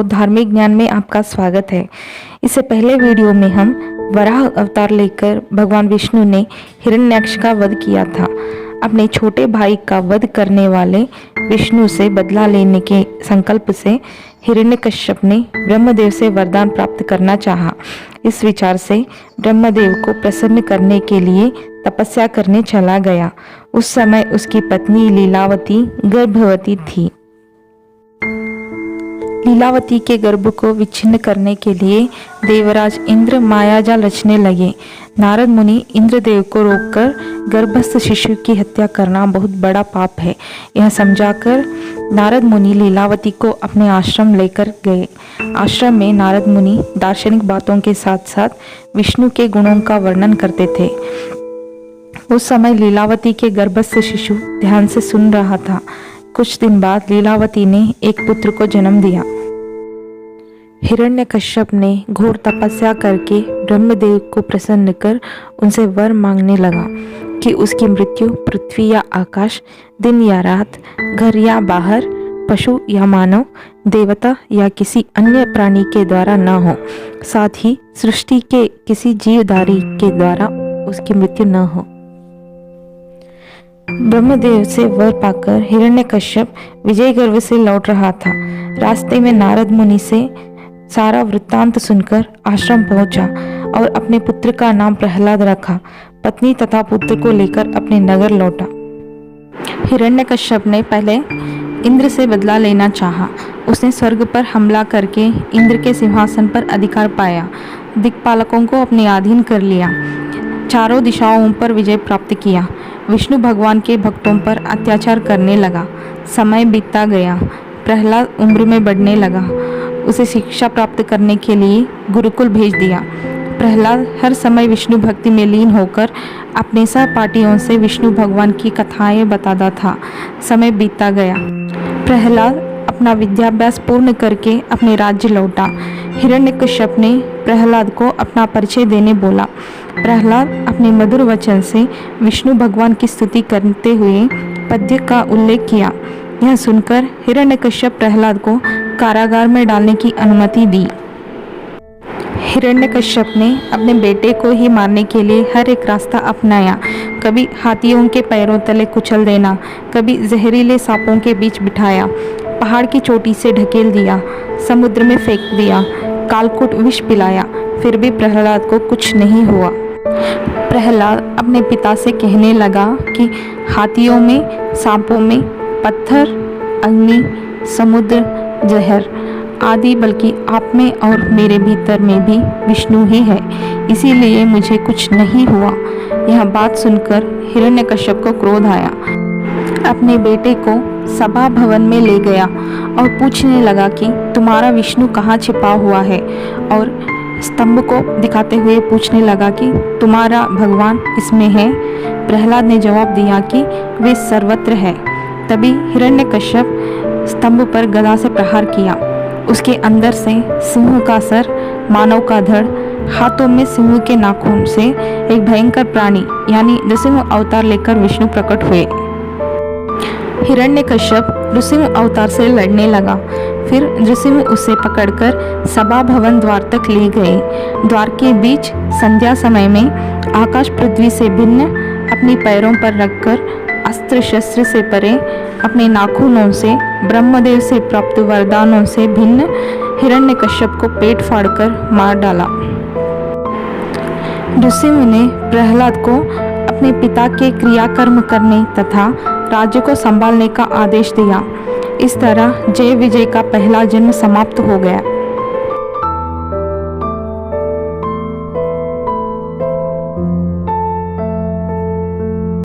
दोस्तों, धार्मिक ज्ञान में आपका स्वागत है। इससे पहले वीडियो में हम वराह अवतार लेकर भगवान विष्णु ने हिरण्याक्ष का वध किया था। अपने छोटे भाई का वध करने वाले विष्णु से बदला लेने के संकल्प से हिरण्यकश्यप ने ब्रह्मदेव से वरदान प्राप्त करना चाहा। इस विचार से ब्रह्मदेव को प्रसन्न करने के लिए तपस्या करने चला गया। उस समय उसकी पत्नी लीलावती गर्भवती थी। लीलावती के गर्भ को विच्छिन्न करने के लिए देवराज इंद्र मायाजाल रचने लगे। नारद मुनि इंद्रदेव को रोककर गर्भस्थ शिशु की हत्या करना बहुत बड़ा पाप है, यह समझाकर नारद मुनि लीलावती को अपने आश्रम लेकर गए। आश्रम में नारद मुनि दार्शनिक बातों के साथ साथ विष्णु के गुणों का वर्णन करते थे। उस समय लीलावती के गर्भस्थ शिशु ध्यान से सुन रहा था। कुछ दिन बाद लीलावती ने एक पुत्र को जन्म दिया। हिरण्यकश्यप ने घोर तपस्या करके ब्रह्मदेव को प्रसन्न कर उनसे वर मांगने लगा कि उसकी मृत्यु पृथ्वी या आकाश, दिन या रात, घर या बाहर, पशु या मानव, देवता या किसी अन्य प्राणी के द्वारा न हो, साथ ही सृष्टि के किसी जीवधारी के द्वारा उसकी मृत्यु न हो। ब्रह्मदेव से वर पाकर हिरण्यकश्यप विजय गर्व से लौट रहा था। रास्ते में नारद मुनि से सारा वृत्तांत सुनकर आश्रम पहुंचा और अपने पुत्र का नाम प्रहलाद रखा। पत्नी तथा पुत्र को लेकर अपने नगर लौटा। हिरण्यकश्यप ने पहले इंद्र से बदला लेना चाहा। उसने स्वर्ग पर हमला करके इंद्र के सिंहासन पर अधिकार पाया, दिक्पालकों को अपने अधीन कर लिया, चारों दिशाओं पर विजय प्राप्त किया। विष्णु भगवान के भक्तों पर अत्याचार करने लगा। समय बीतता गया। प्रहलाद उम्र में बढ़ने लगा। उसे शिक्षा प्राप्त करने के लिए गुरुकुल भेज दिया। प्रहलाद हर समय विष्णु भक्ति में लीन होकर अपने सहपाठियों से विष्णु भगवान की कथाएं बताता था। समय बीतता गया। प्रहलाद अपना विद्याभ्यास पूर्ण करके अपने राज्य लौटा। हिरण्यकश्यप ने प्रहलाद को अपना परिचय देने बोला। प्रहलाद अपने मधुर वचन से विष्णु भगवान की स्तुति करते हुए पद्य का उल्लेख किया। यह सुनकर हिरण्यकश्यप प्रहलाद को कारागार में डालने की अनुमति दी। हिरण्यकश्यप ने अपने बेटे को ही मारने के लिए हर एक रास्ता अपनाया। कभी हाथियों के पैरों तले कुचल देना, कभी जहरीले सांपों के बीच बिठाया, पहाड़ की चोटी से ढकेल दिया, समुद्र में फेंक दिया, कालकूट विष पिलाया, फिर भी प्रहलाद को कुछ नहीं हुआ। प्रहलाद अपने पिता से कहने लगा कि हाथियों में, सांपों में, पत्थर, अग्नि, समुद्र, जहर आदि, बल्कि आप में और मेरे भीतर में भी विष्णु ही है, इसीलिए मुझे कुछ नहीं हुआ। यह बात सुनकर हिरण्यकश्यप को क्रोध आया। अपने बेटे को सभा भवन में ले गया और पूछने लगा कि तुम्हारा विष्णु कहाँ छिपा हुआ है, और स्तंभ को दिखाते हुए पूछने लगा कि तुम्हारा भगवान इसमें है। प्रहलाद ने जवाब दिया कि वे सर्वत्र है। तभी हिरण्यकश्यप स्तंभ पर गदा से प्रहार किया। उसके अंदर से सिंह का सर, मानव का धड़, हाथों में सिंह के नाखून से एक भयंकर प्राणी यानी नृसिंह अवतार लेकर विष्णु प्रकट हुए। हिरण्यकश्यप नृसिंह अवतार से लड़ने लगा। फिर नृसिंह उसे पकड़कर सभा भवन द्वार तक ले गए। द्वार के बीच संध्या समय में आकाश पृथ्वी से भिन्न अपनी पैरों पर रखकर अस्त्र शस्त्र से परे अपने नाखूनों से ब्रह्मदेव से प्राप्त वरदानों से भिन्न हिरण्यकश्यप को पेट फाड़कर मार डाला। नृसिंह ने प्रहलाद को अपने पिता के क्रियाकर्म करने तथा राज्य को संभालने का आदेश दिया। इस तरह जय विजय का पहला जन्म समाप्त हो गया।